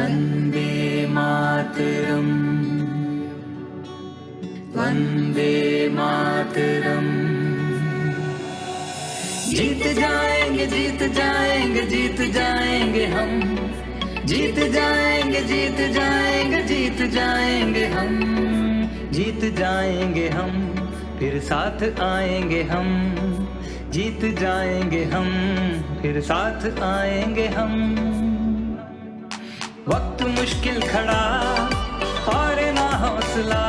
वंदे मातरम, वंदे मातरम। जीत जाएंगे, जीत जाएंगे, जीत जाएंगे हम, जीत जाएंगे, जीत जाएंगे, जीत जाएंगे हम, जीत जाएंगे हम, फिर साथ आएंगे हम, जीत जाएंगे हम, फिर साथ आएंगे हम। वक्त मुश्किल खड़ा और ना हौसला,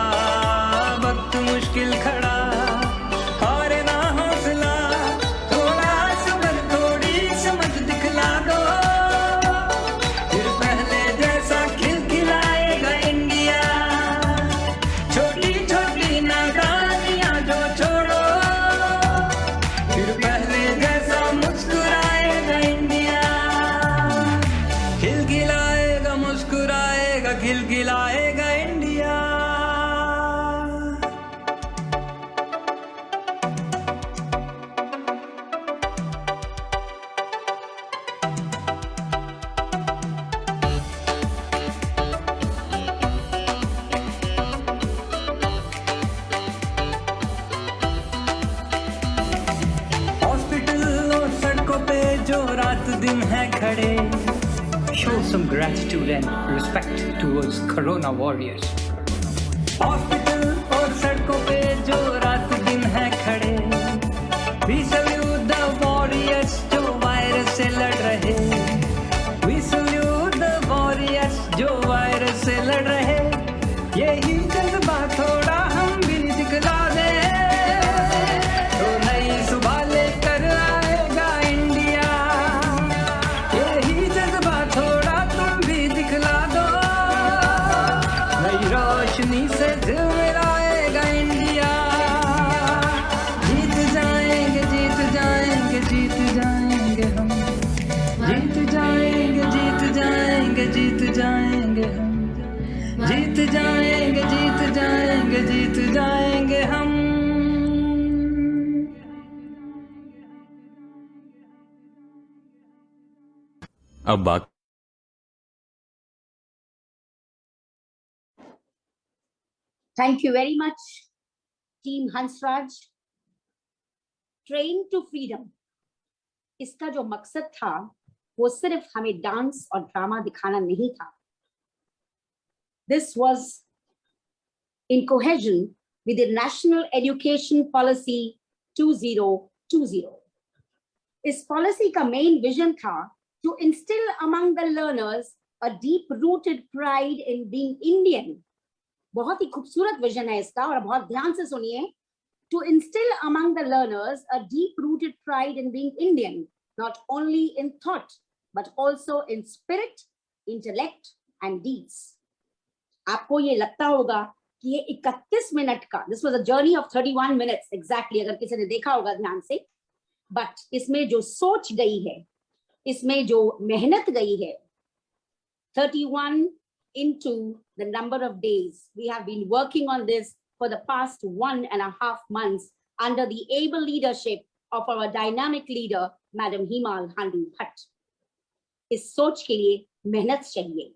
वक्त मुश्किल खड़ा और ना हौसला, थोड़ा सब्र थोड़ी समझ दिखला दो, फिर पहले जैसा खिलखिलाएगा इंडिया। छोटी छोटी नादानियां जो छोड़ो, फिर पहले जैसा मुस्कुराएगा इंडिया। खिलखिलाएगा, मुस्कुराएगा, खिलखिलाएगा इंडिया। हॉस्पिटल और सड़कों पे जो रात दिन है खड़े, show some gratitude and respect towards Corona warriors. Hospital और सड़कों पे जो रात दिन है खड़े, We salute the warriors जो वायरस से लड़ रहे, We salute the warriors जो वायरस से लड़ रहे। यही जज्बा थोड़ा हम भी दिखला दे, तो नई सुबह लेकर आएगा इंडिया। यही जज्बा थोड़ा तुम भी दिखला दो, नई रोशनी से झिलमिलाएगा इंडिया। जीत जाएंगे, जीत जाएंगे, जीत जाएंगे हम, जीत जाएंगे, जीत जाएंगे, जीत जाएंगे हम, जीत जाएंगे, जीत जाएंगे, जीत जाएंगे हम। अब बात Thank you very much, Team Hansraj. Train to Freedom. इसका जो मकसद था वो सिर्फ हमें डांस और ड्रामा दिखाना नहीं था. This was in cohesion with the National Education Policy 2020. इस पॉलिसी का मेन विजन था to instill among the learners a deep-rooted pride in being Indian. बहुत ही खूबसूरत विजन है इसका और बहुत ध्यान से सुनिए. To instill among the learners a deep-rooted pride in being Indian, not only in thought, but also in spirit, intellect, and deeds. आपको ये लगता होगा कि ये 31 मिनट का, this was a journey of 31 minutes exactly, अगर किसी ने देखा होगा ध्यान से, but इसमें जो सोच गई है, इसमें जो मेहनत गई है, 31 into the number of days. We have been working on this for the past 1.5 months under the able leadership of our dynamic leader, Madam Himal Handu Bhatt. इस सोच के लिए मेहनत चाहिए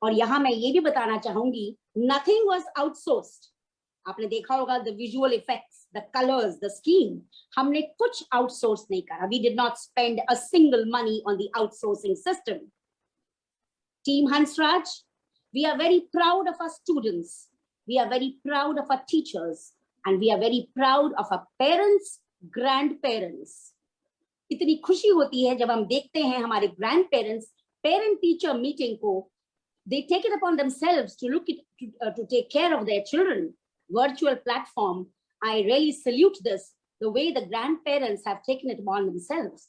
और यहाँ मैं ये भी बताना चाहूंगी, nothing was outsourced. आपने देखा होगा the visual effects, the colors, the scheme. हमने कुछ outsource नहीं करा. We did not spend a single money on the outsourcing system. Team Hansraj, we are very proud of our students. We are very proud of our teachers. And we are very proud of our parents, grandparents. इतनी खुशी होती है जब हम देखते हैं हमारे grandparents parent-teacher meeting को, they take it upon themselves to to take care of their children. Virtual platform, I really salute this, the way the grandparents have taken it upon themselves.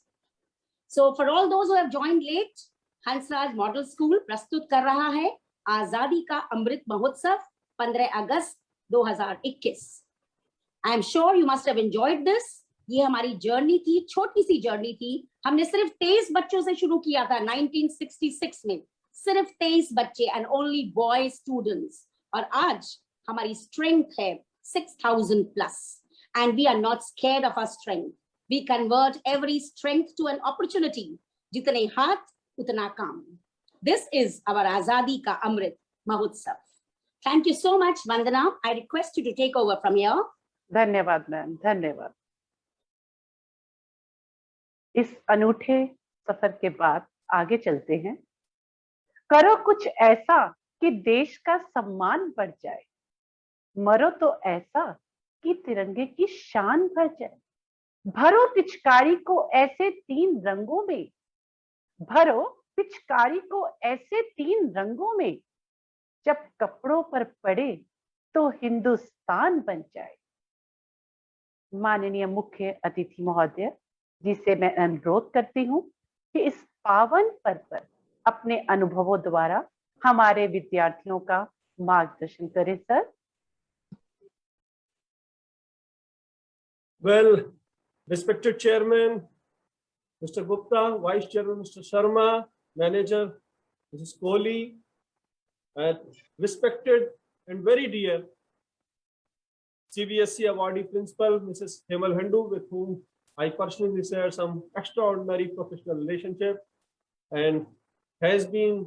So for all those who have joined late, Hansraj Model School प्रस्तुत कर रहा है आजादी का अमृत महोत्सव 15 अगस्त 2021. I am sure you must have enjoyed this. ये हमारी journey थी, छोटी सी जर्नी थी. हमने सिर्फ 23 बच्चों से शुरू किया था 1966 में, सिर्फ 23 बच्चे and only boy students. और आज हमारी strength है 6,000 plus. And we are not scared of our strength. We convert every strength to an opportunity. जितने हाथ उतना काम. This is our Azadi Ka Amrit Mahotsav. Thank you so much, Vandana. I request you to take over from here. धन्यवाद ma'am, धन्यवाद। इस अनूठे सफर के बाद आगे चलते हैं। करो कुछ ऐसा कि देश का सम्मान बढ़ जाए, मरो तो ऐसा कि तिरंगे की शान बढ़ जाए। भरो पिचकारी को ऐसे 3 रंगों में, भरो पिचकारी को ऐसे 3 रंगों में, जब कपड़ों पर पड़े तो हिंदुस्तान बन जाए। माननीय मुख्य अतिथि महोदय जी से मैं अनुरोध करती हूँ कि इस पावन पर्व पर अपने अनुभवों द्वारा हमारे विद्यार्थियों का मार्गदर्शन करें sir. Well, respected Chairman, Mr. Gupta, Vice Chairman, Mr. Sharma, Manager, Mrs. Kohli, and respected and very dear CBSE awardee principal, Mrs. Hemal Handu, with whom I personally share some extraordinary professional relationship and has been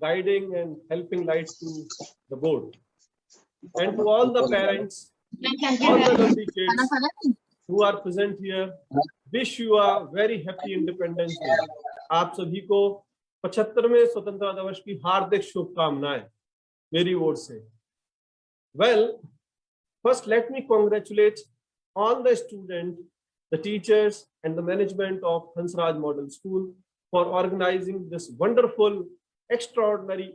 guiding and helping light to the board. And to all the parents, all the lovely kids who are present here, wish you a very happy Independence Day. आप सभी को 75वें स्वतंत्रता दिवस की हार्दिक शुभकामनाएं मेरी ओर से। Well, first let me congratulate all the students, the teachers and the management of Hansraj Model School for organizing this wonderful, extraordinary,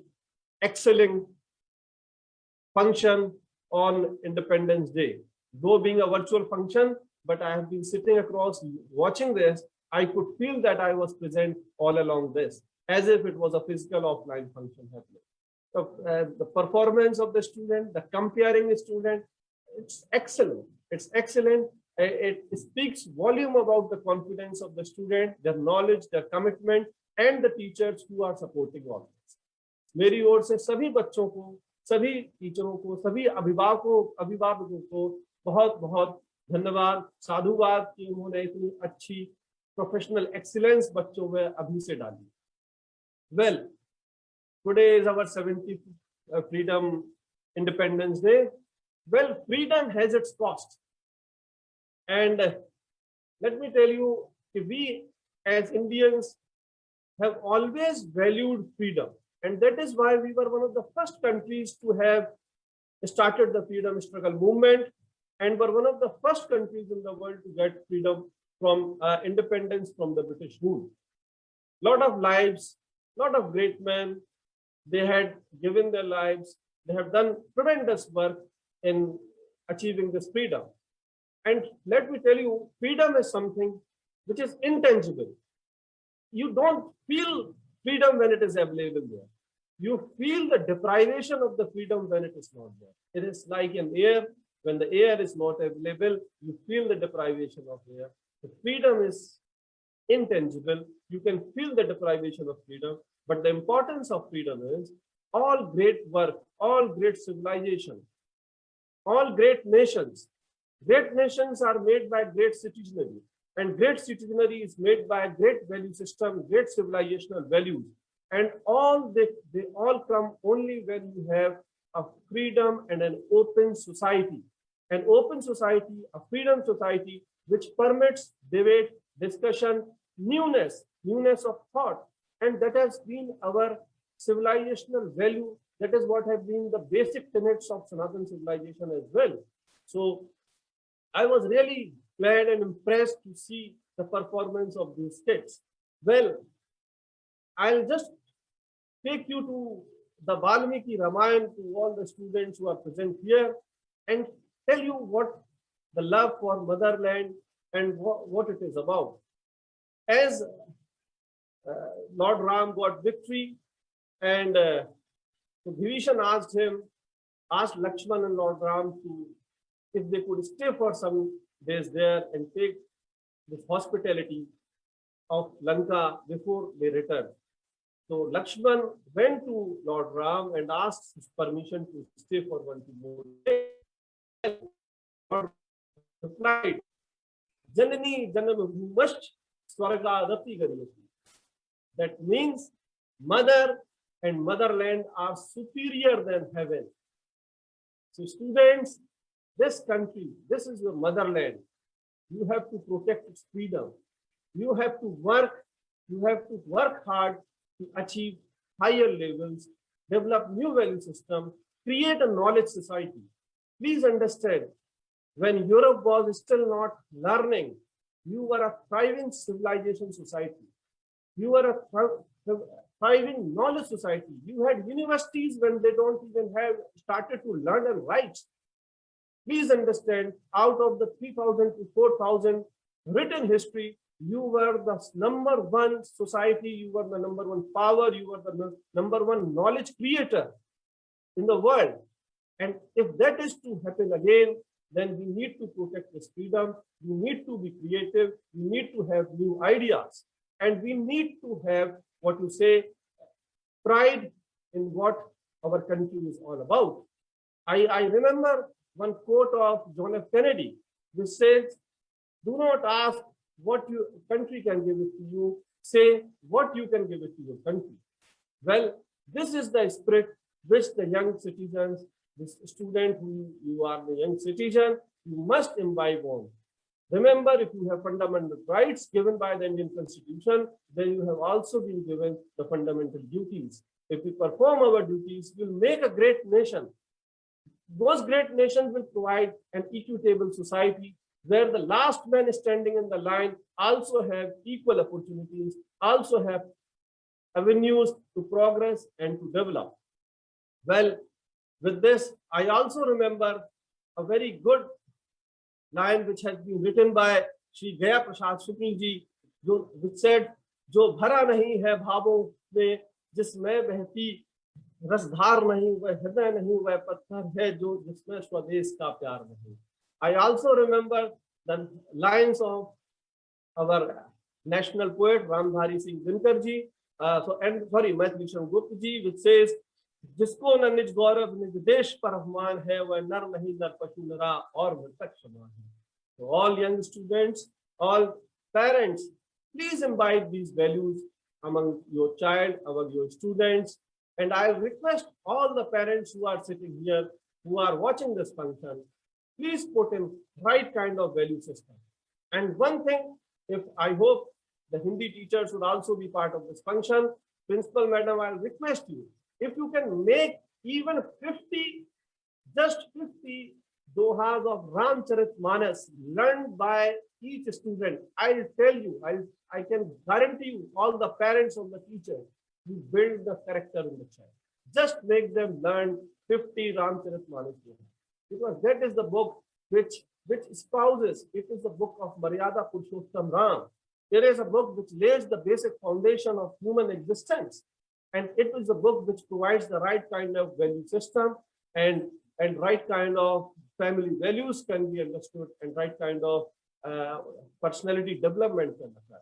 excelling function on Independence Day. Though being a virtual function, but I have been sitting across watching this, I could feel that I was present all along this, as if it was a physical offline function happening. So, the performance of the student, the comparing the student, it's excellent. It's excellent. It speaks volume about the confidence of the student, their knowledge, their commitment, and the teachers who are supporting all this. मेरी ओर से सभी बच्चों को, सभी टीचरों को, सभी अभिभावकों को बहुत बहुत धन्यवाद, साधुवाद कि उन्होंने इतनी अच्छी प्रोफेशनल एक्सीलेंस बच्चों में अभी से डाली। Well, today is our 70th Freedom Independence Day. Well, freedom has its cost. And let me tell you, we as Indians have always valued freedom. And that is why we were one of the first countries to have started the freedom struggle movement and were one of the first countries in the world to get freedom from independence from the British rule. Lot of lives, lot of great men, they had given their lives, they have done tremendous work in achieving this freedom. And let me tell you, freedom is something which is intangible. You don't feel freedom when it is available there. You feel the deprivation of the freedom when it is not there. It is like an air. When the air is not available, you feel the deprivation of air. The freedom is intangible. You can feel the deprivation of freedom. But the importance of freedom is all great work, all great civilization, all great nations. Great nations are made by great citizenry. And great citizenry is made by a great value system, great civilizational values. And all they all come only when you have a freedom and an open society. An open society, a freedom society, which permits debate, discussion, newness of thought. And that has been our civilizational value. That is what have been the basic tenets of Sanatan civilization as well. So I was really glad and impressed to see the performance of these kids. Well, I'll just take you to the Valmiki Ramayana, to all the students who are present here, and tell you what the love for motherland and what it is about. As Lord Ram got victory, and Vibhishan asked Lakshman and Lord Ram if they could stay for some days there and take this hospitality of Lanka before they returned. So Lakshman went to Lord Ram and asked his permission to stay for 1 more day. Lord replied, Janani Janam Mush Swargadati Gariyati. That means Mother and motherland are superior than heaven. So students, this country, this is your motherland. You have to protect its freedom. You have to work hard to achieve higher levels, develop new value system, create a knowledge society. Please understand, when Europe was still not learning, you were a thriving civilization society. You were a thriving knowledge society. You had universities when they don't even have started to learn and write. Please understand, out of the 3,000 to 4,000 written history, you were the number one society, you were the number one power, you were the number one knowledge creator in the world. And if that is to happen again, then we need to protect this freedom. We need to be creative. We need to have new ideas. And we need to have, what you say, pride in what our country is all about. I remember one quote of John F. Kennedy, which says, do not ask what your country can give it to you, say what you can give it to your country. Well, this is the spirit which the young citizens, this student who you are the young citizen, you must imbibe on. Remember, if you have fundamental rights given by the Indian Constitution, then you have also been given the fundamental duties. If we perform our duties, we'll make a great nation. Those great nations will provide an equitable society where the last man standing in the line also have equal opportunities, also have avenues to progress and to develop. Well, with this, I also remember a very good line which has been written by Shri Gaya Prasad Shukla ji, which said, "Jo bhara nahi hai bhavon mein, jismein behti रसधार नहीं, वह हृदय नहीं, वह पत्थर है जो जिसमें स्वदेश का प्यार नहीं." I also remember the lines of our national poet Ramdhari Singh Dinkar ji, Maithili Shan Gupta ji, which says, "जिसको न निज गौरव निज देश पर अभिमान है, वह नर नहीं नर पशु नरा और मृतक समान है." So all young students, all parents, please imbibe these values among your child, among your students. And I request all the parents who are sitting here, who are watching this function, please put in right kind of value system. And one thing, if I hope the Hindi teachers would also be part of this function, Principal Madam, I'll request you, if you can make even 50, just 50 dohas of Ramcharitmanas learned by each student, I'll tell you, I can guarantee you, all the parents of the teachers, you build the character in the child. Just make them learn 50 Ramcharitmanas, because that is the book which espouses. It is the book of Maryada Purushottam Ram. It is a book which lays the basic foundation of human existence, and it is a book which provides the right kind of value system, and right kind of family values can be understood, and right kind of personality development can occur.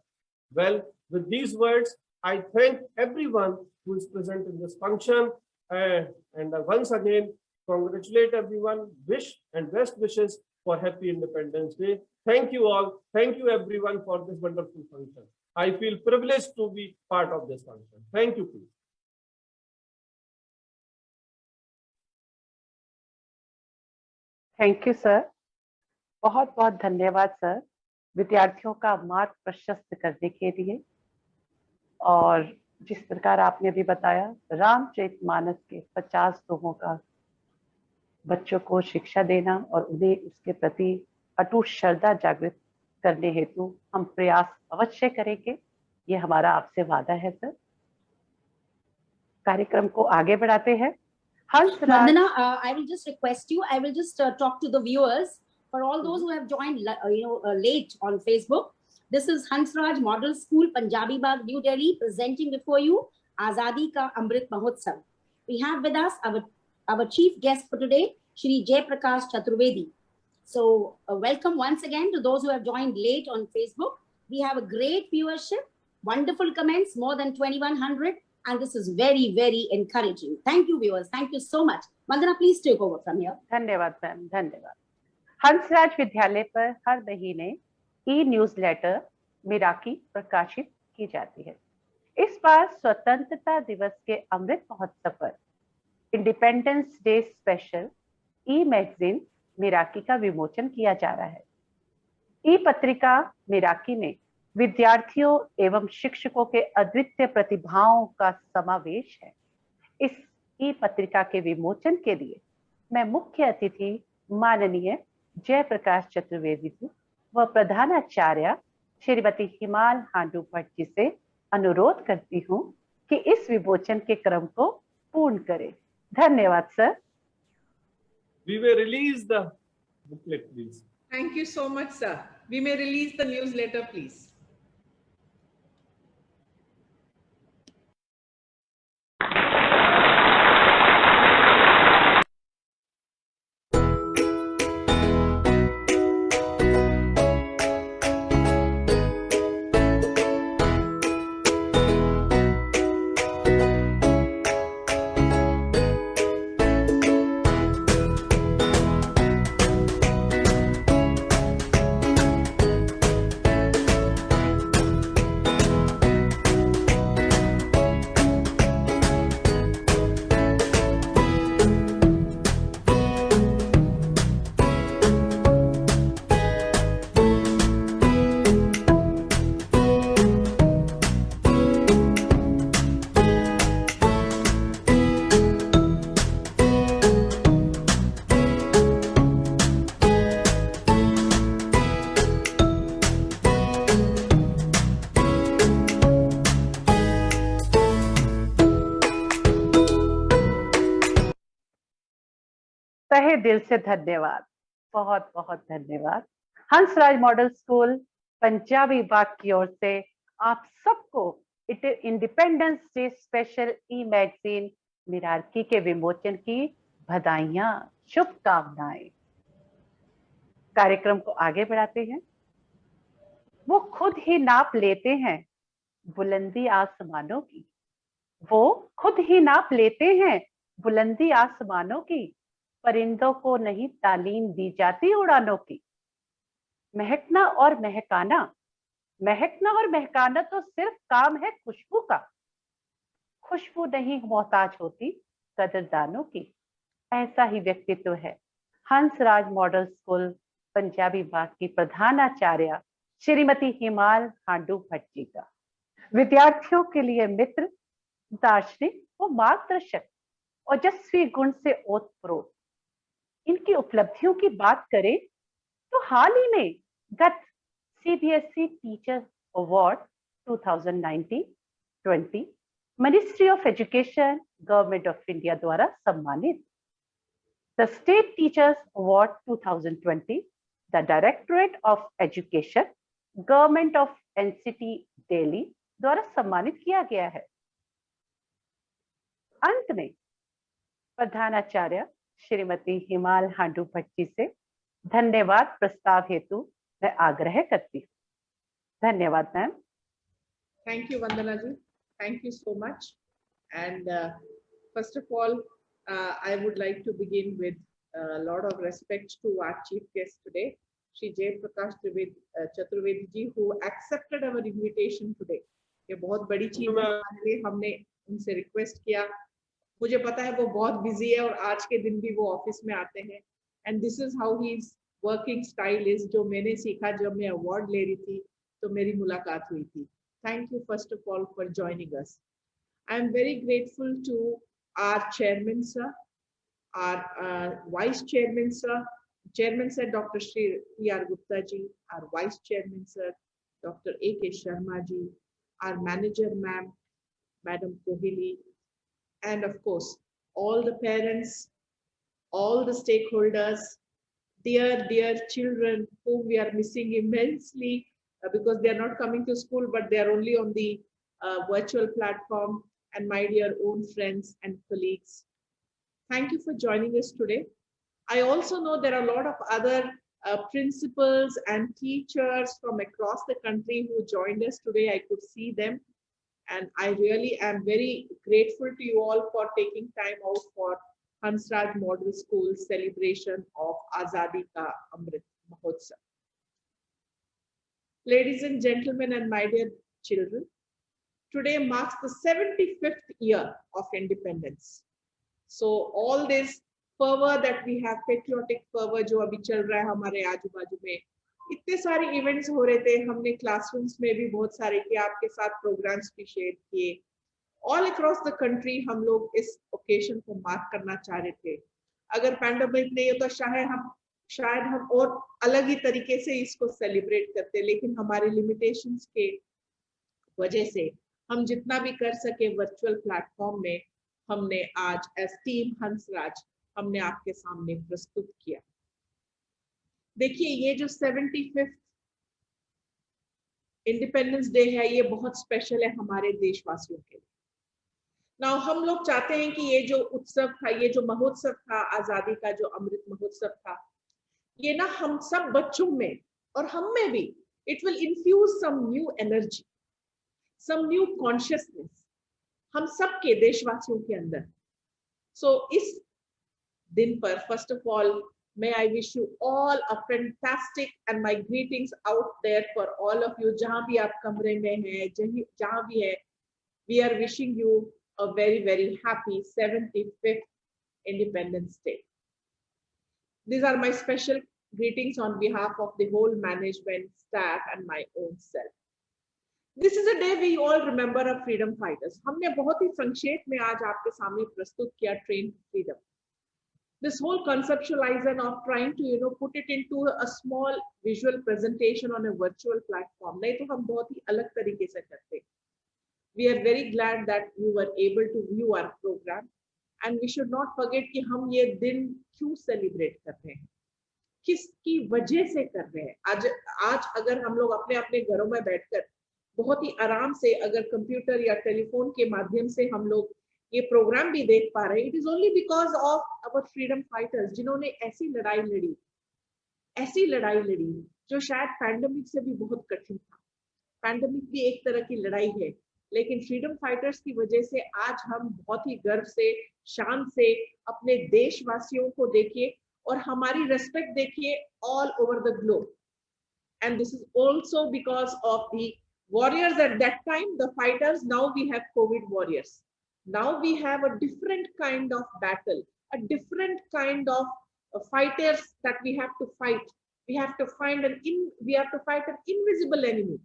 Well, with these words, I thank everyone who is present in this function, and once again congratulate everyone, wish and best wishes for Happy Independence Day. Thank you all. Thank you everyone for this wonderful function. I feel privileged to be part of this function. Thank you, please. Thank you sir, बहुत बहुत धन्यवाद sir, विद्यार्थियों का मार्ग प्रशस्त करने के लिए। और जिस प्रकार आपने अभी बताया, रामचरितमानस के 50 दोहों का बच्चों को शिक्षा देना और उन्हें उसके प्रति अटूट श्रद्धा जागृत करने हेतु हम प्रयास अवश्य करेंगे, ये हमारा आपसे वादा है सर। कार्यक्रम को आगे बढ़ाते हैं। Vandana, I will just request you, I will just talk to the viewers. For all those who have joined late on Facebook, this is Hansraj Model School, Punjabi Bagh, New Delhi, presenting before you Azadi Ka Amrit Mahotsav. We have with us our chief guest for today, Shri Jay Prakash Chaturvedi. So welcome once again to those who have joined late on Facebook. We have a great viewership, wonderful comments, more than 2100. And this is very, very encouraging. Thank you, viewers. Thank you so much. Vandana, please take over from here. धन्यवाद ma'am, धन्यवाद। हंसराज विद्यालय पर हर महीने ई newsletter मिराकी प्रकाशित की जाती है। इस बार स्वतंत्रता दिवस के अमृत महोत्सव पर independence day special e magazine Miraki का विमोचन किया जा रहा है। ई पत्रिका मिराकी में विद्यार्थियों एवं शिक्षकों के अद्वितीय प्रतिभाओं का समावेश है। इस ई पत्रिका के विमोचन के लिए मैं मुख्य अतिथि माननीय जयप्रकाश चतुर्वेदी जी व प्रधानाचार्य श्रीमती हिमाल हांडू भट्ट जी से अनुरोध करती हूँ कि इस विमोचन के क्रम को पूर्ण करें। धन्यवाद sir. We may release the booklet, please. Thank you so much, sir. We may release the newsletter, please. तहे दिल से धन्यवाद, बहुत बहुत धन्यवाद। हंसराज मॉडल स्कूल पंजाबी बाग की ओर से आप सबको independence day special e magazine Miraki के विमोचन की बधाइयां, शुभकामनाएं। कार्यक्रम को आगे बढ़ाते हैं। वो खुद ही नाप लेते हैं बुलंदी आसमानों की, वो खुद ही नाप लेते हैं बुलंदी आसमानों की, परिंदों को नहीं तालीम दी जाती उड़ानों की। महकना और महकाना, महकना और महकाना तो सिर्फ काम है खुशबू का, खुशबू नहीं मोहताज होती कदरदानों की। ऐसा ही व्यक्तित्व है हंसराज मॉडल स्कूल पंजाबी बाग की प्रधानाचार्य श्रीमती हिमाल हांडू भट्ट जी का। विद्यार्थियों के लिए मित्र, दार्शनिक व मार्गदर्शक, ओजस्वी गुण से ओतप्रोत। इनकी उपलब्धियों की बात करें तो हाल ही में गत CBSE teacher award 2019-20 ministry of education government of India द्वारा सम्मानित, the state teachers award 2020 the directorate of education government of NCT Delhi द्वारा सम्मानित किया गया है। अंत में प्रधानाचार्य श्रीमती हिमाल हांडू भट्ट जी से धन्यवाद प्रस्ताव हेतु मैं आग्रह करती हूँ। धन्यवाद ma'am. Thank you, Vandana ji. Thank you so much. And first of all, I would like to begin with a lot of respect to our chief guest today, Shri Jay Prakash Chaturvedi ji, who accepted our invitation today. ये बहुत बड़ी चीज है हमारे लिए, हमने उनसे request किया। मुझे पता है वो बहुत बिजी है और आज के दिन भी वो ऑफिस में आते हैं, and this is how he working style is, जो मैंने सीखा जब मैं अवार्ड ले रही थी तो मेरी मुलाकात हुई थी। Thank you first of all for joining us. I am very grateful to our chairman sir, our vice chairman sir, Dr. Shri P.R. Gupta ji, our vice chairman sir, Dr. A.K. Sharma ji, our manager ma'am, Madam Kohili, and of course all the parents, all the stakeholders, dear children whom we are missing immensely because they are not coming to school, but they are only on the virtual platform, and my dear own friends and colleagues. Thank you for joining us today. I also know there are a lot of other principals and teachers from across the country who joined us today. I could see them, and I really am very grateful to you all for taking time out for Hansraj Model School celebration of Azadi Ka Amrit Mahotsav. Ladies and gentlemen and my dear children, today marks the 75th year of independence. So all this fervor that we have, patriotic fervor जो अभी चल रहा है हमारे आजू बाजू में, इतने सारे इवेंट्स हो रहे थे, हमने क्लासरूम्स में भी बहुत सारे किए, आपके साथ प्रोग्राम्स भी शेयर किए। ऑल अक्रॉस द कंट्री हम लोग इस ओकेजन को मार्क करना चाह रहे थे। अगर पैंडेमिक नहीं होता शायद हम और अलग ही तरीके से इसको सेलिब्रेट करते, लेकिन हमारे लिमिटेशंस के वजह से हम जितना भी कर सके वर्चुअल प्लेटफॉर्म में हमने आज एज टीम हंसराज हमने आपके सामने प्रस्तुत किया। देखिए ये जो 75th इंडिपेंडेंस डे है, ये बहुत स्पेशल है हमारे देशवासियों के लिए। नाउ हम लोग चाहते हैं कि ये जो उत्सव था, ये जो महोत्सव था आजादी का, जो अमृत महोत्सव था, ये ना हम सब बच्चों में और हम में भी it will infuse some new energy, some new consciousness हम सब के देशवासियों के अंदर। सो इस दिन पर first of all may I wish you all a fantastic and my greetings out there for all of you जहां भी आप कमरे में हैं, जहां भी है, we are wishing you a very very happy 75th Independence Day. These are my special greetings on behalf of the whole management staff and my own self. This is a day we all remember our freedom fighters. हमने बहुत ही संक्षेप में आज आपके सामने प्रस्तुत किया Train to Freedom. This whole conceptualization of trying to put it into a small visual presentation on a virtual platform, नहीं तो हम बहुत ही अलग तरीके से करते। We are very glad that you were able to view our program and we should not forget कि हम ये दिन क्यों celebrate कर रहे हैं, किसकी वजह से कर रहे हैं। आज अगर हम लोग अपने अपने घरों में बैठकर बहुत ही आराम से अगर कंप्यूटर या टेलीफोन के माध्यम से हम लोग ये प्रोग्राम भी देख पा रहे हैं, it is only because of our freedom fighters, जिन्होंने ऐसी लड़ाई लड़ी जो शायद पैंडेमिक से भी बहुत कठिन था। पैंडेमिक भी एक तरह की लड़ाई है, लेकिन फ्रीडम फाइटर्स की वजह से आज हम बहुत ही गर्व से, शान से अपने देशवासियों को देखिए और हमारी रेस्पेक्ट देखिए all over the globe. And this is also because of the warriors at that time, the fighters. Now we have Covid warriors. Now we have a different kind of battle, a different kind of fighters that we have to fight. We have to fight an invisible enemy.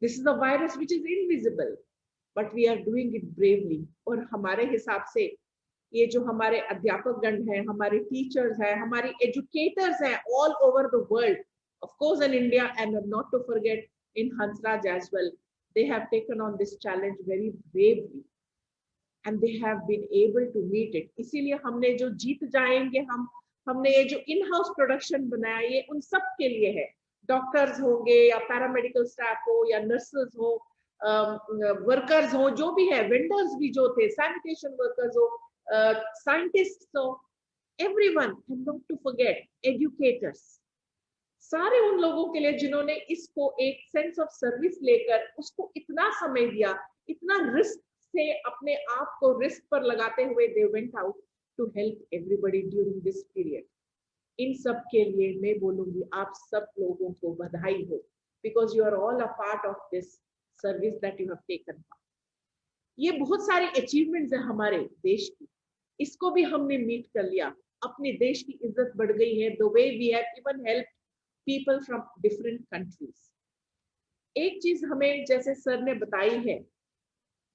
This is a virus which is invisible, but we are doing it bravely. और हमारे हिसाब से ये जो हमारे अध्यापक गण हैं, हमारे टीचर्स हैं, हमारे एजुकेटर्स हैं all over the world, of course in India and not to forget in Hansraj as well, they have taken on this challenge very bravely. And they have been able to meet it. इसीलिए हमने जो जीत जाएंगे, हमने ये जो in house production बनाया, ये उन सब के लिए है। डॉक्टर्स होंगे या पैरामेडिकल स्टाफ हो या नर्सेस हो, वर्कर्स हो, जो भी है, वेंडर्स भी जो थे, सैनिटेशन वर्कर्स हो, साइंटिस्ट्स हो, everyone, and not to forget educators, सारे उन लोगों के लिए जिन्होंने इसको एक सेंस ऑफ सर्विस लेकर उसको इतना समय दिया, इतना रिस्क से अपने आप को रिस्क पर लगाते हुए they went out to help everybody during this period. इन सब के लिए मैं बोलूंगी आप सब लोगों को बधाई हो, because you are all a part of this service that you have taken part. ये बहुत सारी अचीवमेंट्स है हमारे देश की, इसको भी हमने मीट कर लिया, अपने देश की इज्जत बढ़ गई है। The way we have even helped people from different countries. एक चीज हमें जैसे सर ने बताई है,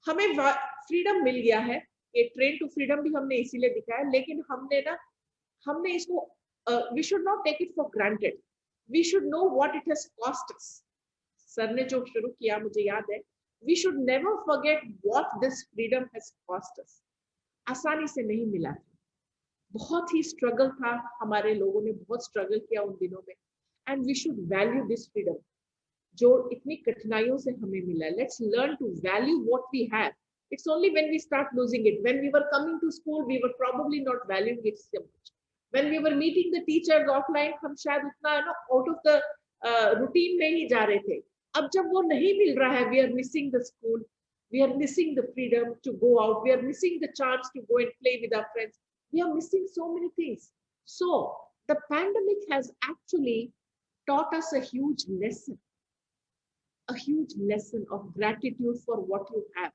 हमें फ्रीडम मिल गया है, ये ट्रेन टू फ्रीडम भी हमने इसीलिए दिखाया, लेकिन हमने इसको we should not take it for granted, we should know what it has cost us. Sir ने जो शुरू किया मुझे याद है, we should never forget what this freedom has cost us. आसानी से नहीं मिला था, बहुत ही स्ट्रगल था, हमारे लोगों ने बहुत स्ट्रगल किया उन दिनों में, and we should value this freedom जो इतनी कठिनाइयों से हमें मिला। Let's learn to value what we have. It's only when we start losing it. When we were coming to school, we were probably not valuing it so much. When we were meeting the teachers offline, हम शायद उतना out of the routine में ही जा रहे थे. अब जब वो नहीं मिल रहा है, we are missing the school, we are missing the freedom to go out, we are missing the chance to go and play with our friends. We are missing so many things. So the pandemic has actually taught us a huge lesson. a huge lesson of gratitude for what you have.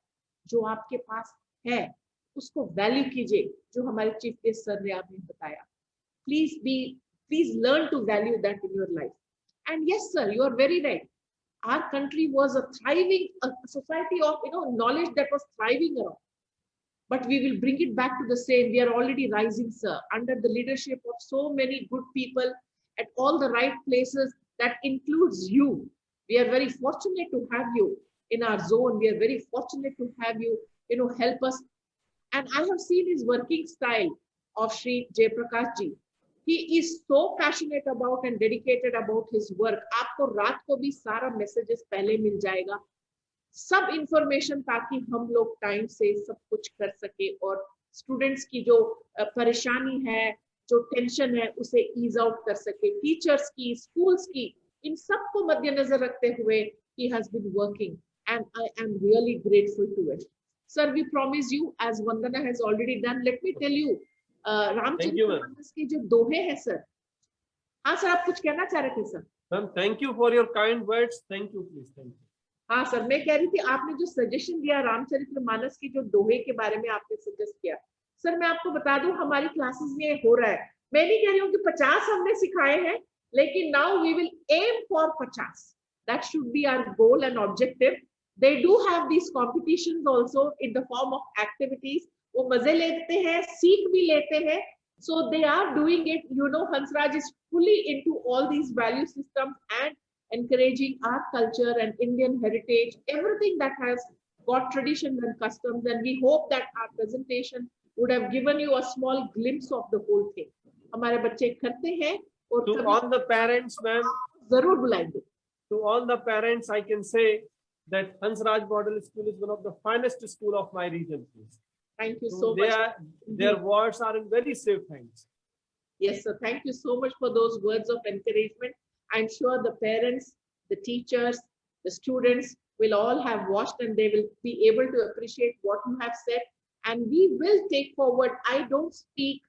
जो आपके पास है उसको value कीजिए, जो हमारे chief guest sir ने आपने बताया. Please learn to value that in your life. And yes sir, you are very right. Our country was a thriving society of knowledge that was thriving around. But we will bring it back to the same. We are already rising, sir, under the leadership of so many good people at all the right places. That includes you. We are very fortunate to have you in our zone. We are very fortunate to have you, help us. And I have seen his working style of Shri Jay Prakash ji. He is so passionate about and dedicated about his work. आपको रात को भी सारा messages पहले मिल जाएगा, सब information, ताकि हम लोग टाइम से सब कुछ कर सके और स्टूडेंट्स की जो परेशानी है, जो टेंशन है, उसे ईज आउट कर सके. टीचर्स की, स्कूल्स की, इन सब को मद्देनजर रखते हुए he has been working and I am really grateful to it. Sir, we promise you, as Vandana has already done, let me tell you, Ramcharitmanas के जो दोहे हैं सर. हाँ सर, आप कुछ कहना चाह रहे थे sir? Ma'am, thank you for your kind words. Thank you, please. Thank you. हाँ सर, मैं कह रही थी आपने जो सजेशन दिया रामचरितमानस की जो दोहे के बारे में आपने सजेस्ट किया, सर मैं आपको बता दूं हमारी क्लासेस में हो रहा है. मैं नहीं कह रही हूँ कि 50 हमने सिखाए हैं, लेकिन now we will aim for 50. That should be our goal and objective. They do have these competitions also in the form of activities. वो मजे लेते हैं, सीख भी लेते हैं. So they are doing it. Hansraj is fully into all these value systems and encouraging our culture and Indian heritage, everything that has got traditions and customs. And we hope that our presentation would have given you a small glimpse of the whole thing. हमारे बच्चे करते हैं और To all the parents, ma'am, जरूर बुलाएंगे. to all the parents, I can say that Hansraj Model School is one of the finest school of my region. Please. Thank you so much. Their words are in very safe hands. Yes, sir. Thank you so much for those words of encouragement. I'm sure the parents, the teachers, the students will all have watched and they will be able to appreciate what you have said. And we will take forward. I don't speak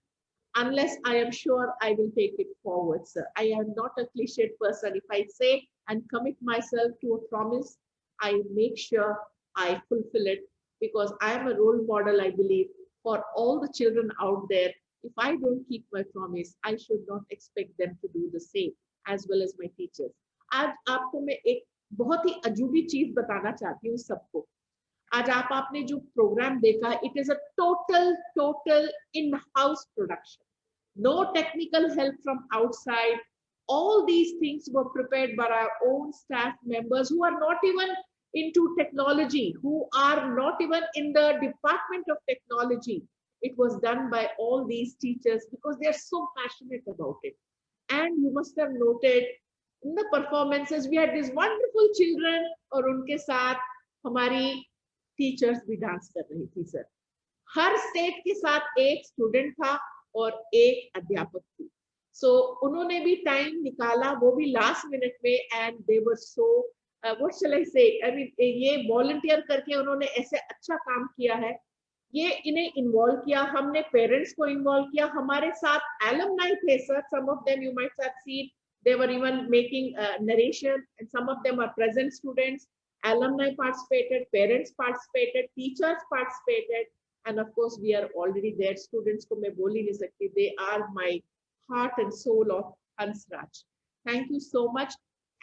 unless I am sure I will take it forward, sir. I am not a cliched person. If I say and commit myself to a promise, I make sure I fulfill it, because I am a role model, I believe, for all the children out there. If I don't keep my promise, I should not expect them to do the same, as well as my teachers. आज आपको मैं एक बहुत ही अजूबी चीज बताना चाहती हूँ सबको. आज आपने जो प्रोग्राम देखा, it is a total in-house production. No technical help from outside. All these things were prepared by our own staff members who are not even into technology, who are not even in the department of technology. It was done by all these teachers because they are so passionate about it. And you must have noted in the performances, we had these wonderful children, और उनके साथ हमारी teachers भी dance कर रही थी sir. हर state के साथ एक स्टूडेंट था और एक अध्यापक थी. So उन्होंने भी टाइम निकाला, वो भी लास्ट मिनट में, and they were so what shall I say? I mean, ये volunteer करके उन्होंने ऐसे अच्छा काम किया है. ये इन्हें इन्वॉल्व किया, हमने पेरेंट्स को इन्वॉल्व किया, हमारे साथ alumni थे sir. Some of them you might have seen, they were even making narration, and some of them are present students. Alumni participated, parents participated, teachers participated, and of course we are already there. Students को मैं बोल ही नहीं सकती, they are my heart and soul of Hansraj. Thank you so much.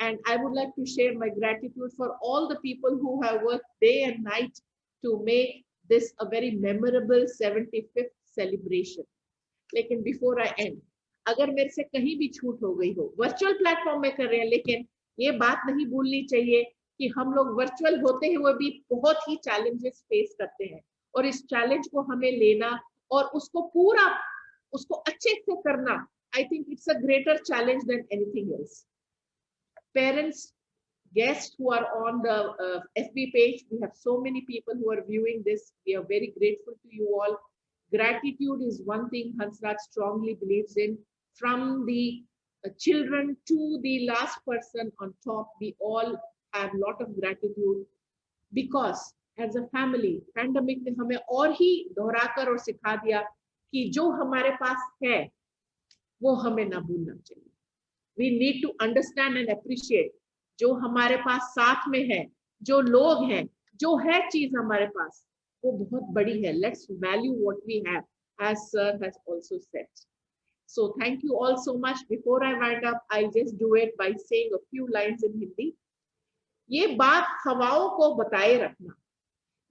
And I would like to share my gratitude for all the people who have worked day and night to make this a very memorable 75th celebration. लेकिन before I end, अगर मेरे से कहीं भी छूट हो गई हो, वर्चुअल प्लेटफॉर्म में कर रहे हैं, लेकिन ये बात नहीं भूलनी चाहिए कि हम लोग वर्चुअल होते हुए भी बहुत ही चैलेंजेस फेस करते हैं, और इस चैलेंज को हमें लेना और उसको अच्छे से करना, I think it's a greater challenge than anything else. Parents, guests who are on the FB page, we have so many people who are viewing this. We are very grateful to you all. Gratitude is one thing Hansraj strongly believes in. From the children to the last person on top, we all have a lot of gratitude, because as a family, pandemic ने हमें और ही दोहराकर और सिखा दिया कि जो हमारे पास है वो हमें ना भूलना चाहिए. We need to understand and appreciate जो हमारे पास साथ में है, जो लोग हैं, जो है चीज हमारे पास, वो बहुत बड़ी है. Let's value what we have, as sir has also said. So thank you all so much. Before I wind up, I'll just do it by saying a few lines in Hindi. ये बात हवाओं को बताए रखना,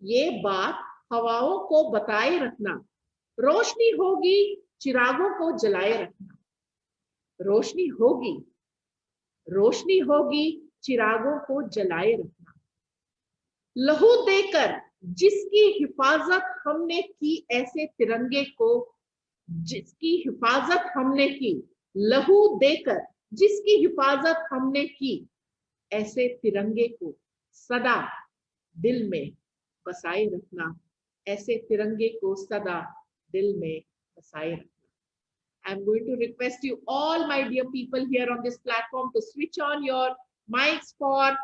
ये बात हवाओं को बताए रखना, रोशनी होगी चिरागों को जलाए रखना, रोशनी होगी, रोशनी होगी चिरागों को जलाए रखना, लहू देकर जिसकी हिफाजत हमने की ऐसे तिरंगे को, जिसकी हिफाजत हमने की, लहू देकर जिसकी हिफाजत हमने की ऐसे तिरंगे को सदा दिल में बसाए रखना, ऐसे तिरंगे को सदा दिल में बसाए रखना. I'm going to request you all, my dear people here on this platform, to switch on your mics for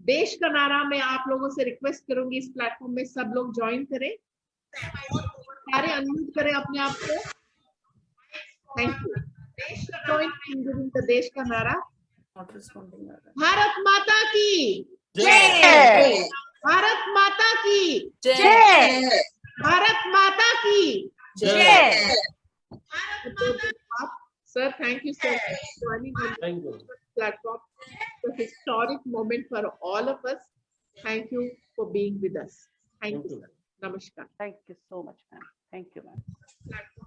देश का नारा. मैं आप लोगों से रिक्वेस्ट करूंगी इस प्लेटफॉर्म में सब लोग ज्वाइन करें, सारे अनम्यूट करें अपने आप को. Thank you. देश का नारा. भारत माता की जय, भारत माता की जय, भारत माता की जय. Sir, thank you so much for joining on Thank you. this platform. It's a historic moment for all of us. Thank you for being with us. Thank you, sir. Namaskar. Thank you so much, ma'am. Thank you, ma'am. Platform.